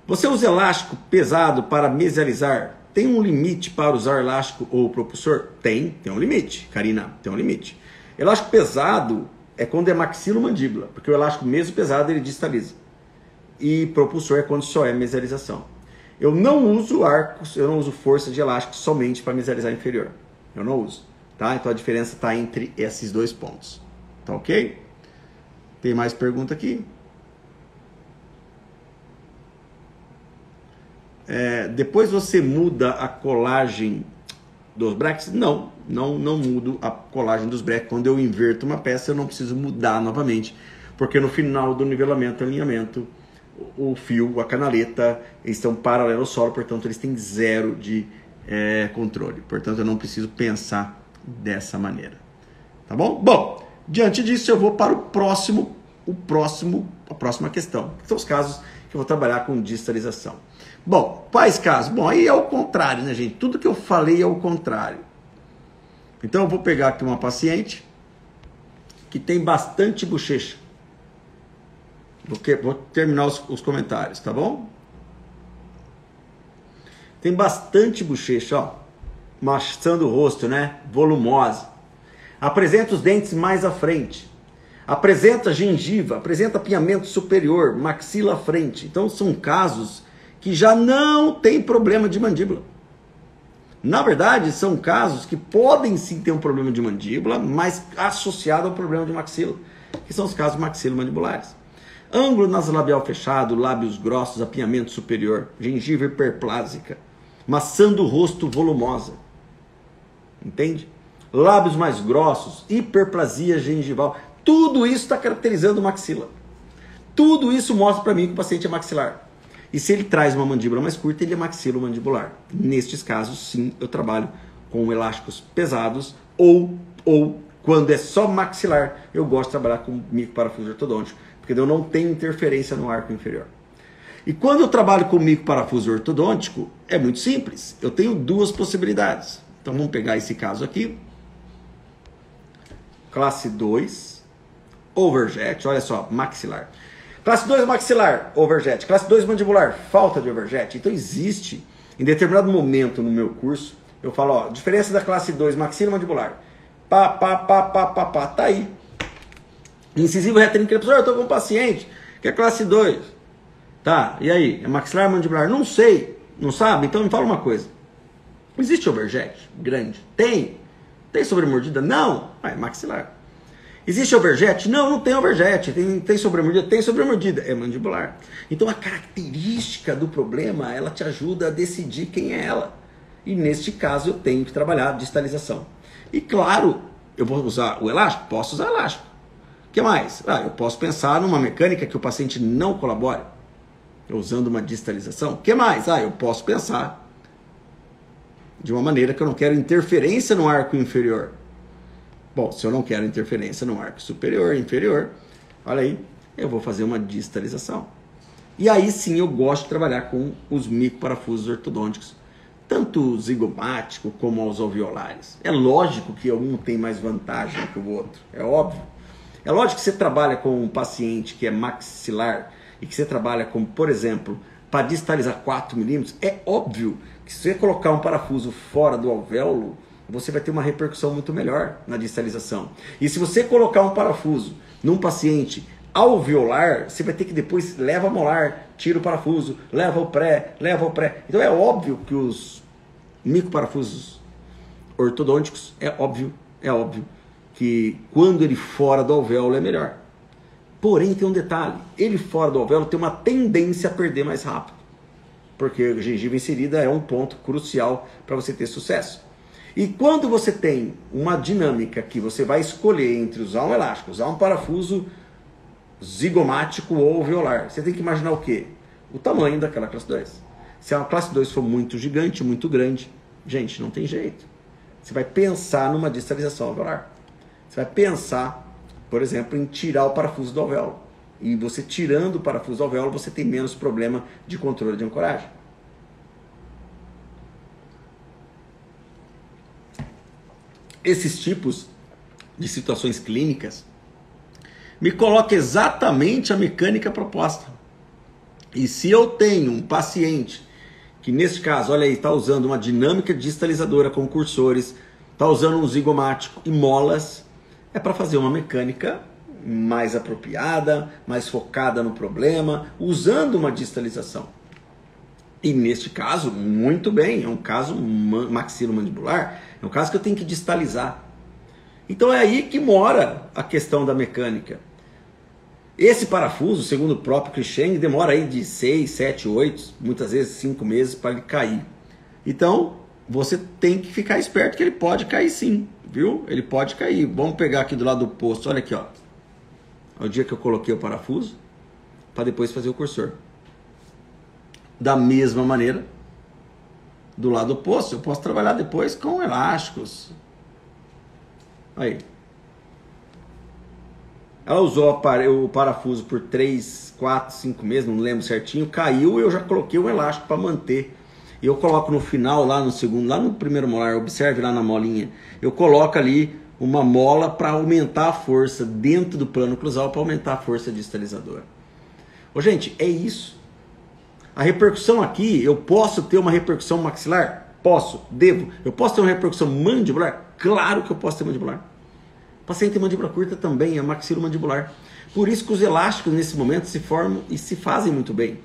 Você usa elástico pesado para mesializar? Tem um limite para usar elástico ou propulsor? Tem um limite, Karina, tem um limite. Elástico pesado é quando é maxilomandíbula, porque o elástico mesmo pesado ele distaliza. E propulsor é quando só é mesialização. Eu não uso arcos, eu não uso força de elástico somente para mesializar inferior. Eu não uso, tá? Então a diferença está entre esses dois pontos. Tá ok? Tem mais pergunta aqui? Depois você muda a colagem dos brackets? Não mudo a colagem dos brackets. Quando eu inverto uma peça, eu não preciso mudar novamente, porque no final do nivelamento, alinhamento, o fio, a canaleta, eles estão paralelos ao solo, portanto eles têm zero de controle. Portanto eu não preciso pensar dessa maneira. Tá bom? Bom, diante disso eu vou para a próxima questão, que são os casos que eu vou trabalhar com distalização. Bom, quais casos? Bom, aí é o contrário, né, gente? Tudo que eu falei é o contrário. Então eu vou pegar aqui uma paciente que tem bastante bochecha. Vou terminar os comentários, tá bom? Tem bastante bochecha, ó. Maçando o rosto, né? Volumosa. Apresenta os dentes mais à frente. Apresenta gengiva, apresenta apinhamento superior, maxila à frente. Então são casos que já não tem problema de mandíbula. Na verdade, são casos que podem sim ter um problema de mandíbula, mas associado ao problema de maxila, que são os casos maxilomandibulares. Ângulo nasolabial fechado, lábios grossos, apinhamento superior, gengiva hiperplásica, maçã do rosto volumosa. Entende? Lábios mais grossos, hiperplasia gengival. Tudo isso está caracterizando o maxila. Tudo isso mostra para mim que o paciente é maxilar. E se ele traz uma mandíbula mais curta, ele é maxilomandibular. Nestes casos, sim, eu trabalho com elásticos pesados ou quando é só maxilar, eu gosto de trabalhar com microparafuso ortodôntico, porque eu não tenho interferência no arco inferior. E quando eu trabalho com microparafuso ortodôntico, é muito simples. Eu tenho duas possibilidades. Então vamos pegar esse caso aqui. Classe 2, overjet, olha só, maxilar. Classe 2 maxilar, overjet. Classe 2 mandibular, falta de overjet. Então existe, em determinado momento no meu curso, eu falo, ó, diferença da classe 2 maxilomandibular. Tá aí. Incisivo retríneo, professor, eu estou com um paciente que é classe 2. Tá, e aí? É maxilar mandibular? Não sei. Não sabe? Então me fala uma coisa. Existe overjet grande? Tem. Tem sobremordida? Não. É maxilar. Existe overjet? Não, não tem overjet. Tem sobremordida? Tem sobremordida. É mandibular. Então a característica do problema, ela te ajuda a decidir quem é ela. E neste caso eu tenho que trabalhar a distalização. E claro, eu vou usar o elástico? Posso usar elástico. O que mais? Eu posso pensar numa mecânica que o paciente não colabore, usando uma distalização. O que mais? Eu posso pensar de uma maneira que eu não quero interferência no arco inferior. Bom, se eu não quero interferência no arco superior e inferior, olha aí, eu vou fazer uma distalização. E aí sim eu gosto de trabalhar com os microparafusos ortodônticos, tanto o zigomático como os alveolares. É lógico que um tem mais vantagem que o outro, é óbvio. É lógico que você trabalha com um paciente que é maxilar e que você trabalha com, por exemplo, para distalizar 4 milímetros, é óbvio que se você colocar um parafuso fora do alvéolo, você vai ter uma repercussão muito melhor na distalização. E se você colocar um parafuso num paciente alveolar, você vai ter que depois leva a molar, tira o parafuso, leva o pré. Então é óbvio que os microparafusos ortodônticos, é óbvio que quando ele fora do alvéolo é melhor. Porém tem um detalhe, ele fora do alvéolo tem uma tendência a perder mais rápido, porque a gengiva inserida é um ponto crucial para você ter sucesso. E quando você tem uma dinâmica que você vai escolher entre usar um elástico, usar um parafuso zigomático ou alveolar, você tem que imaginar o quê? O tamanho daquela classe 2. Se a classe 2 for muito gigante, muito grande, gente, não tem jeito. Você vai pensar numa distalização alveolar. Você vai pensar, por exemplo, em tirar o parafuso do alvéolo. E você tirando o parafuso do alvéolo, você tem menos problema de controle de ancoragem. Esses tipos de situações clínicas me coloca exatamente a mecânica proposta. E se eu tenho um paciente que nesse caso, olha aí, está usando uma dinâmica distalizadora com cursores, está usando um zigomático e molas, é para fazer uma mecânica mais apropriada, mais focada no problema, usando uma distalização. E neste caso, muito bem, é um caso maxilomandibular, é um caso que eu tenho que distalizar. Então é aí que mora a questão da mecânica. Esse parafuso, segundo o próprio Cruikshank, demora aí de 6, 7, 8, muitas vezes 5 meses para ele cair. Então, você tem que ficar esperto que ele pode cair sim, viu? Ele pode cair. Vamos pegar aqui do lado oposto, olha aqui, ó. É o dia que eu coloquei o parafuso, para depois fazer o cursor. Da mesma maneira, do lado oposto, eu posso trabalhar depois com elásticos. Aí. Ela usou o parafuso por 3, 4, 5 meses, não lembro certinho, caiu e eu já coloquei o elástico para manter. E eu coloco no final, lá no segundo, lá no primeiro molar, observe lá na molinha, eu coloco ali uma mola para aumentar a força dentro do plano cruzal, para aumentar a força distalizadora. Ô, gente, é isso. A repercussão aqui, eu posso ter uma repercussão maxilar? Posso, devo. Eu posso ter uma repercussão mandibular? Claro que eu posso ter mandibular. O paciente tem mandíbula curta também, é maxilomandibular. Por isso que os elásticos nesse momento se formam e se fazem muito bem.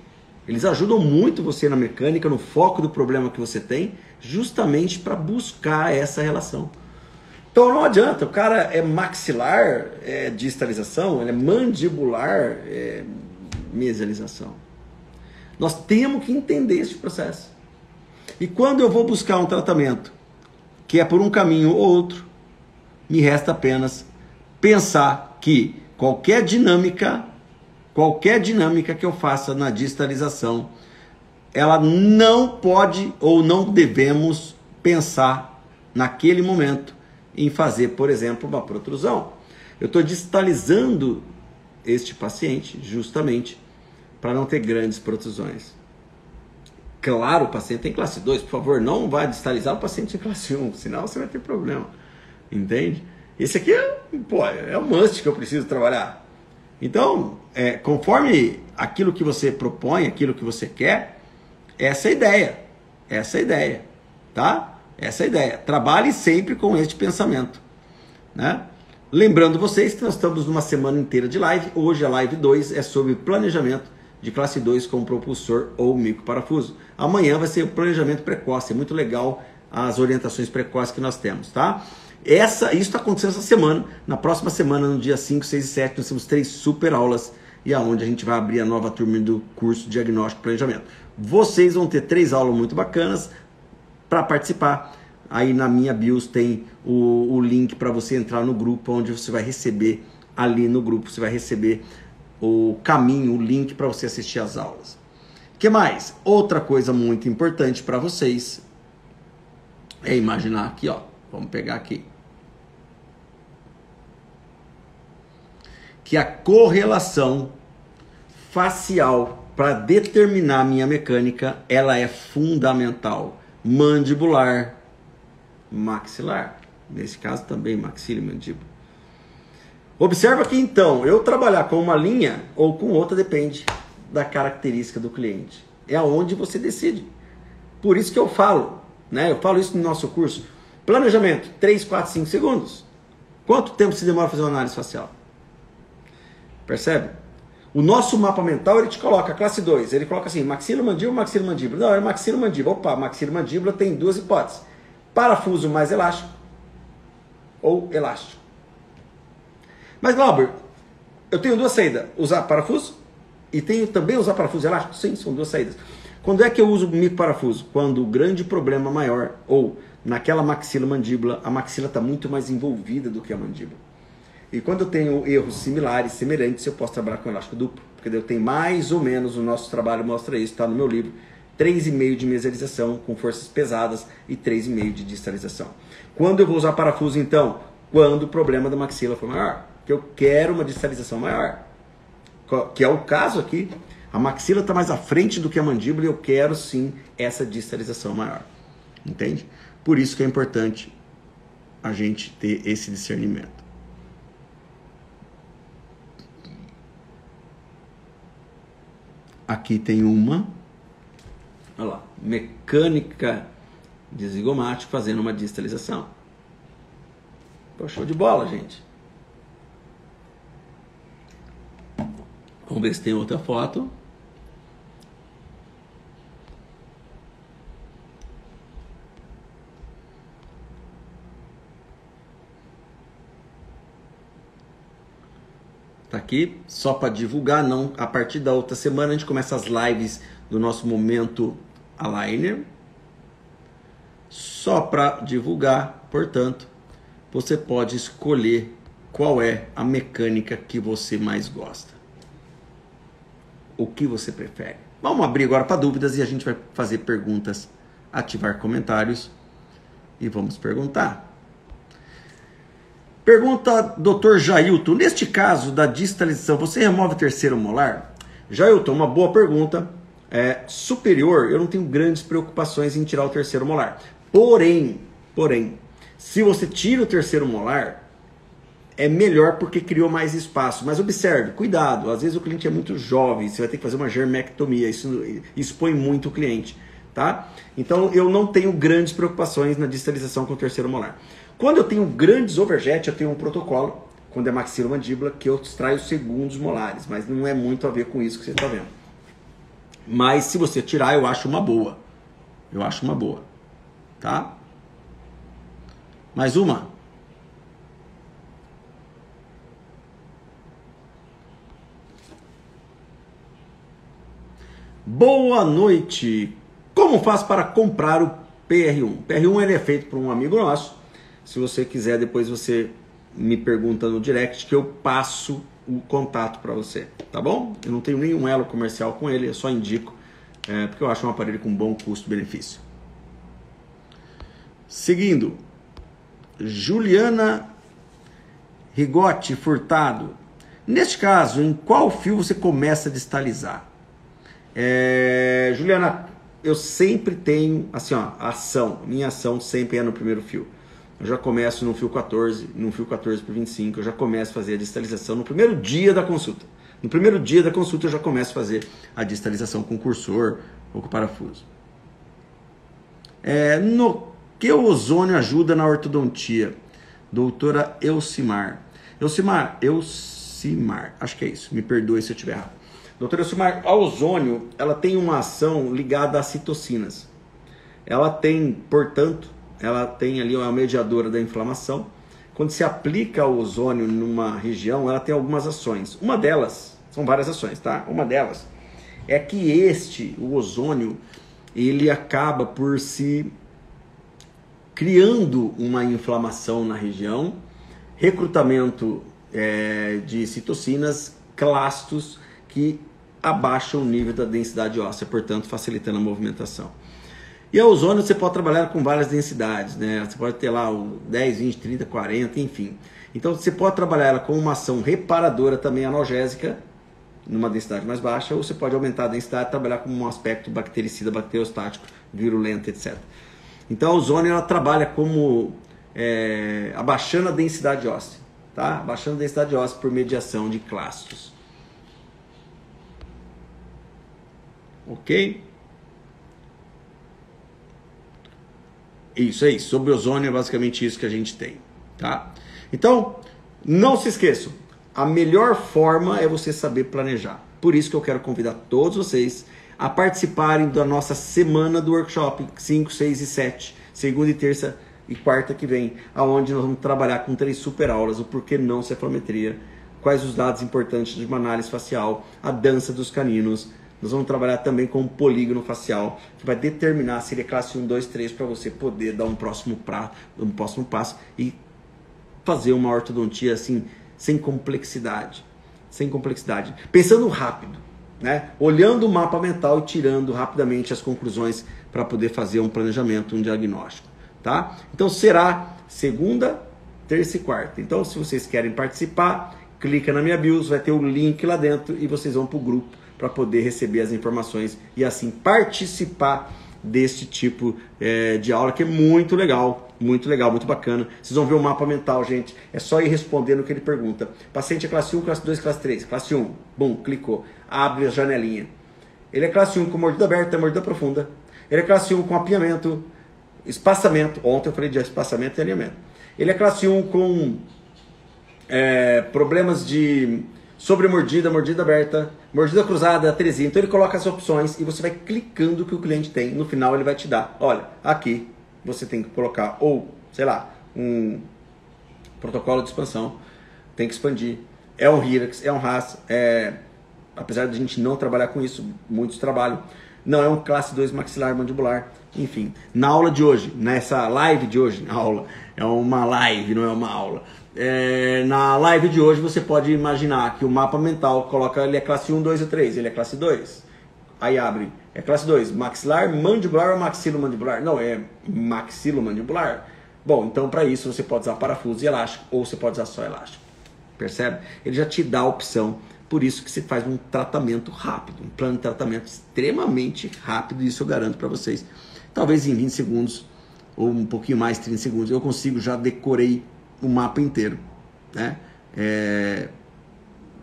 Eles ajudam muito você na mecânica, no foco do problema que você tem, justamente para buscar essa relação. Então não adianta, o cara é maxilar, é distalização, ele é mandibular, é mesialização. Nós temos que entender esse processo. E quando eu vou buscar um tratamento que é por um caminho ou outro, me resta apenas pensar que qualquer dinâmica que eu faça na distalização, ela não pode ou não devemos pensar naquele momento em fazer, por exemplo, uma protrusão. Eu estou distalizando este paciente justamente para não ter grandes protrusões. Claro, o paciente tem classe 2, por favor, não vá distalizar o paciente em classe 1, senão você vai ter problema. Entende? Esse aqui é um must que eu preciso trabalhar. Então, conforme aquilo que você propõe, aquilo que você quer, essa é a ideia. Essa é a ideia. Tá? Essa é a ideia. Trabalhe sempre com este pensamento. Né? Lembrando vocês que nós estamos numa semana inteira de live. Hoje a live 2 é sobre planejamento de classe 2 com propulsor ou microparafuso. Amanhã vai ser o planejamento precoce. É muito legal as orientações precoces que nós temos. Tá? Isso está acontecendo essa semana. Na próxima semana, no dia 5, 6 e 7, nós temos 3 super aulas e aonde a gente vai abrir a nova turma do curso Diagnóstico e Planejamento. Vocês vão ter 3 aulas muito bacanas. Para participar, aí na minha bios tem o link para você entrar no grupo, onde você vai receber, ali no grupo, você vai receber o caminho, o link para você assistir às aulas. O que mais? Outra coisa muito importante para vocês é imaginar aqui, ó. Vamos pegar aqui. Que a correlação facial para determinar minha mecânica, ela é fundamental. Mandibular, maxilar. Nesse caso também maxila e mandíbula. Observa que então, eu trabalhar com uma linha ou com outra depende da característica do cliente. É aonde você decide. Por isso que eu falo, né? Eu falo isso no nosso curso. Planejamento, 3, 4, 5 segundos. Quanto tempo se demora a fazer uma análise facial? Percebe? O nosso mapa mental, ele te coloca, classe 2, ele coloca assim, maxila, mandíbula. Não, é maxila, mandíbula. Opa, maxila, mandíbula tem duas hipóteses. Parafuso mais elástico ou elástico. Mas, Glauber, eu tenho duas saídas. Usar parafuso e tenho também usar parafuso elástico? Sim, são duas saídas. Quando é que eu uso micro parafuso? Quando o grande problema maior, ou naquela maxila mandíbula, a maxila está muito mais envolvida do que a mandíbula. E quando eu tenho erros similares, semelhantes, eu posso trabalhar com elástico duplo. Porque eu tenho mais ou menos, o nosso trabalho mostra isso, está no meu livro, 3,5 de mesialização com forças pesadas e 3,5 de distalização. Quando eu vou usar parafuso, então? Quando o problema da maxila for maior. Que eu quero uma distalização maior. Que é o caso aqui. A maxila está mais à frente do que a mandíbula e eu quero sim essa distalização maior. Entende? Por isso que é importante a gente ter esse discernimento. Aqui tem uma, olha lá, mecânica de zigomático fazendo uma distalização. Pô, show de bola, gente. Vamos ver se tem outra foto. Tá aqui, só para divulgar, não. A partir da outra semana a gente começa as lives do nosso momento aligner. Só para divulgar, portanto, você pode escolher qual é a mecânica que você mais gosta. O que você prefere. Vamos abrir agora para dúvidas e a gente vai fazer perguntas, ativar comentários e vamos perguntar. Pergunta Dr. Jailton, neste caso da distalização, você remove o terceiro molar? Jailton, uma boa pergunta. Superior, eu não tenho grandes preocupações em tirar o terceiro molar. Porém, se você tira o terceiro molar, é melhor porque criou mais espaço. Mas observe, cuidado, às vezes o cliente é muito jovem, você vai ter que fazer uma germectomia, isso expõe muito o cliente, tá? Então eu não tenho grandes preocupações na distalização com o terceiro molar. Quando eu tenho grandes overjet, eu tenho um protocolo, quando é maxilomandíbula, que eu extraio os segundos molares, mas não é muito a ver com isso que você está vendo. Mas se você tirar, eu acho uma boa. Eu acho uma boa, tá? Mais uma. Boa noite. Como faz para comprar o PR1? PR1 ele é feito por um amigo nosso. Se você quiser, depois você me pergunta no direct que eu passo o contato para você, tá bom? Eu não tenho nenhum elo comercial com ele, eu só indico, porque eu acho um aparelho com bom custo-benefício. Seguindo, Juliana Rigotti Furtado. Neste caso, em qual fio você começa a distalizar? Juliana, eu sempre tenho, assim, ó, minha ação sempre é no primeiro fio. Eu já começo no fio 14, no fio 14 por 25, eu já começo a fazer a distalização no primeiro dia da consulta. No primeiro dia da consulta eu já começo a fazer a distalização com cursor ou com parafuso. No que o ozônio ajuda na ortodontia? Doutora Elcimar, acho que é isso, me perdoe se eu estiver errado. Doutora Elcimar, a ozônio, ela tem uma ação ligada às citocinas. Ela tem, portanto, ela tem ali uma mediadora da inflamação. Quando se aplica o ozônio numa região, ela tem algumas ações. Uma delas, são várias ações, tá? Uma delas é que o ozônio, ele acaba por se criando uma inflamação na região, recrutamento de citocinas, clastos que abaixam o nível da densidade óssea, portanto facilitando a movimentação. E a ozônio você pode trabalhar com várias densidades, né? Você pode ter lá 10, 20, 30, 40, enfim. Então você pode trabalhar ela com uma ação reparadora também analgésica, numa densidade mais baixa, ou você pode aumentar a densidade e trabalhar com um aspecto bactericida, bacteriostático, virulento, etc. Então a ozônio ela trabalha como abaixando a densidade óssea, tá? Abaixando a densidade óssea por mediação de clastos. Ok? Isso aí, sobre ozônio é basicamente isso que a gente tem, tá? Então, não se esqueçam, a melhor forma é você saber planejar. Por isso que eu quero convidar todos vocês a participarem da nossa semana do workshop 5, 6 e 7, segunda e terça e quarta que vem, aonde nós vamos trabalhar com 3 super aulas, o porquê não cefalometria, quais os dados importantes de uma análise facial, a dança dos caninos. Nós vamos trabalhar também com um polígono facial, que vai determinar se ele é classe 1, 2, 3, para você poder dar um próximo passo e fazer uma ortodontia assim, sem complexidade. Sem complexidade. Pensando rápido, né? Olhando o mapa mental e tirando rapidamente as conclusões para poder fazer um planejamento, um diagnóstico. Tá? Então será segunda, terça e quarta. Então se vocês querem participar, clica na minha bio, vai ter o link lá dentro e vocês vão para o grupo para poder receber as informações e assim participar desse tipo de aula que é muito legal, muito bacana. Vocês vão ver o mapa mental, gente. É só ir respondendo o que ele pergunta. Paciente é classe 1, classe 2, classe 3. Classe 1, bum, clicou, abre a janelinha. Ele é classe 1 com mordida aberta, mordida profunda. Ele é classe 1 com apinhamento, espaçamento. Ontem eu falei de espaçamento e alinhamento. Ele é classe 1 com problemas de sobremordida, mordida aberta, mordida cruzada, atresia. Então ele coloca as opções e você vai clicando o que o cliente tem. No final ele vai te dar, olha, aqui você tem que colocar ou, sei lá, um protocolo de expansão, tem que expandir. É um Hirax, é um Haas, apesar de a gente não trabalhar com isso, muitos trabalham. Não, é um classe 2 maxilar mandibular, enfim. Na aula de hoje, nessa live de hoje, aula, é uma live, não é uma aula. Na live de hoje você pode imaginar que o mapa mental coloca, ele é classe 1, 2 e 3, ele é classe 2. Aí abre, é classe 2, maxilar mandibular ou maxilomandibular? Não, é maxilomandibular. Bom, então para isso você pode usar parafuso e elástico ou você pode usar só elástico. Percebe? Ele já te dá a opção, por isso que você faz um tratamento rápido, um plano de tratamento extremamente rápido, isso eu garanto para vocês. Talvez em 20 segundos ou um pouquinho mais, 30 segundos, eu consigo, já decorei o mapa inteiro, né?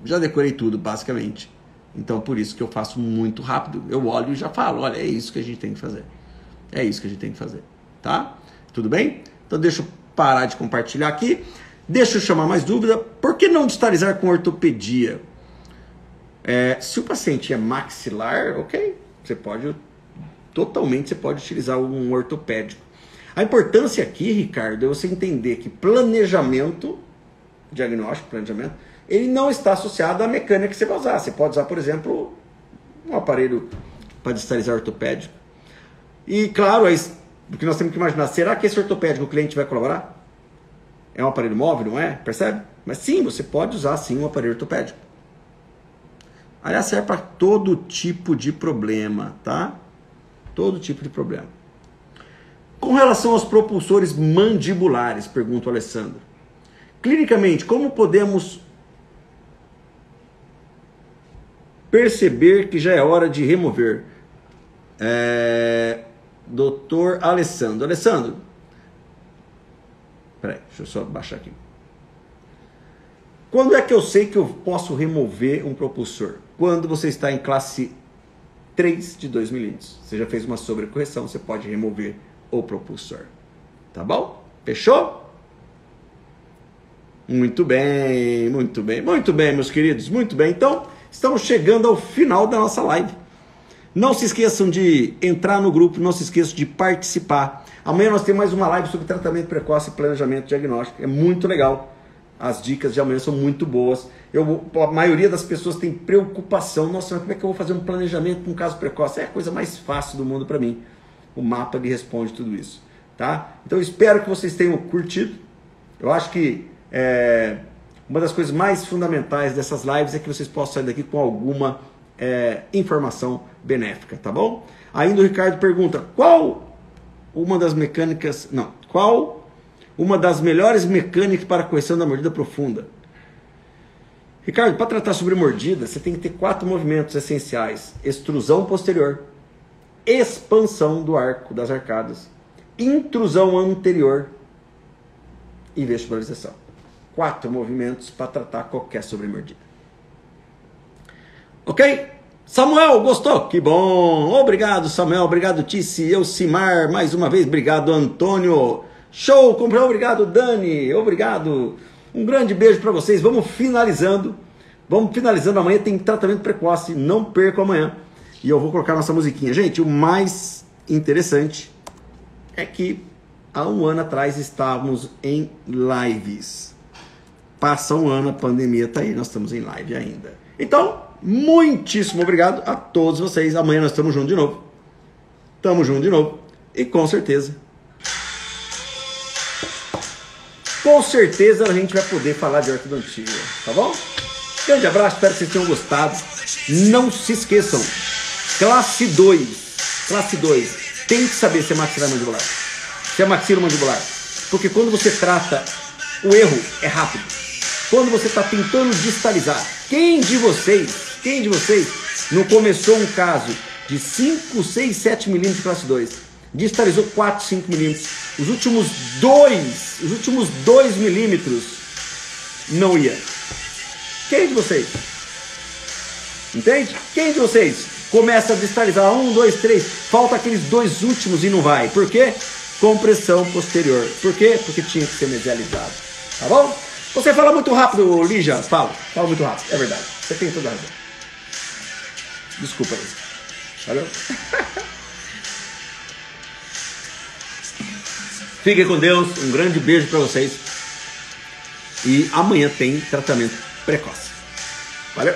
Já decorei tudo, basicamente. Então, por isso que eu faço muito rápido. Eu olho e já falo, olha, é isso que a gente tem que fazer. É isso que a gente tem que fazer, tá? Tudo bem? Então, deixa eu parar de compartilhar aqui. Deixa eu chamar mais dúvida. Por que não distalizar com ortopedia? Se o paciente é maxilar, ok. Você pode utilizar um ortopédico. A importância aqui, Ricardo, é você entender que planejamento, diagnóstico, planejamento, ele não está associado à mecânica que você vai usar. Você pode usar, por exemplo, um aparelho para distalizar ortopédico. E, claro, o que nós temos que imaginar, será que esse ortopédico o cliente vai colaborar? É um aparelho móvel, não é? Percebe? Mas sim, você pode usar sim um aparelho ortopédico. Aliás, serve para todo tipo de problema, tá? Todo tipo de problema. Com relação aos propulsores mandibulares, pergunta o Alessandro. Clinicamente, como podemos perceber que já é hora de remover? Doutor Alessandro. Alessandro, peraí, deixa eu só baixar aqui. Quando é que eu sei que eu posso remover um propulsor? Quando você está em classe 3 de 2 milímetros. Você já fez uma sobrecorreção, você pode remover o propulsor. Tá bom? Fechou? Muito bem, muito bem. Muito bem, meus queridos, muito bem. Então, estamos chegando ao final da nossa live. Não se esqueçam de entrar no grupo, não se esqueçam de participar. Amanhã nós temos mais uma live sobre tratamento precoce e planejamento diagnóstico. É muito legal. As dicas de amanhã são muito boas. A maioria das pessoas tem preocupação. Nossa, como é que eu vou fazer um planejamento com um caso precoce? É a coisa mais fácil do mundo para mim. O mapa lhe responde tudo isso. tá? Então eu espero que vocês tenham curtido. Eu acho que uma das coisas mais fundamentais dessas lives é que vocês possam sair daqui com alguma informação benéfica, tá bom? Ainda o Ricardo pergunta, qual uma das melhores mecânicas para a correção da mordida profunda? Ricardo, para tratar sobre mordida, você tem que ter 4 movimentos essenciais: extrusão posterior, expansão do arco das arcadas, intrusão anterior e vestibularização. 4 movimentos para tratar qualquer sobremordida. Ok? Samuel, gostou? Que bom! Obrigado, Samuel. Obrigado, Tice. Elcimar, mais uma vez. Obrigado, Antônio. Show! Obrigado, Dani. Obrigado. Um grande beijo para vocês. Vamos finalizando. Amanhã tem tratamento precoce. Não percam amanhã. E eu vou colocar nossa musiquinha. Gente, o mais interessante é que há um ano atrás estávamos em lives. Passa um ano, a pandemia está aí. Nós estamos em live ainda. Então, muitíssimo obrigado a todos vocês. Amanhã nós estamos juntos de novo. E com certeza a gente vai poder falar de ortodontia, tá bom? Grande abraço, espero que vocês tenham gostado. Não se esqueçam, classe 2, tem que saber se é maxilomandibular, se é maxilomandibular, porque quando você trata, o erro é rápido. Quando você está tentando distalizar, quem de vocês não começou um caso de 5, 6, 7 milímetros de classe 2, distalizou 4, 5 milímetros, os últimos 2 milímetros não ia? Quem de vocês? Entende? Quem de vocês começa a distalizar 1, 2, 3, falta aqueles 2 últimos e não vai? Por quê? Compressão posterior. Por quê? Porque tinha que ser mesializado. Tá bom? Você fala muito rápido, Lígia. Fala muito rápido. É verdade. Você tem toda a razão. Desculpa aí. Valeu? Fiquem com Deus. Um grande beijo para vocês. E amanhã tem tratamento precoce. Valeu?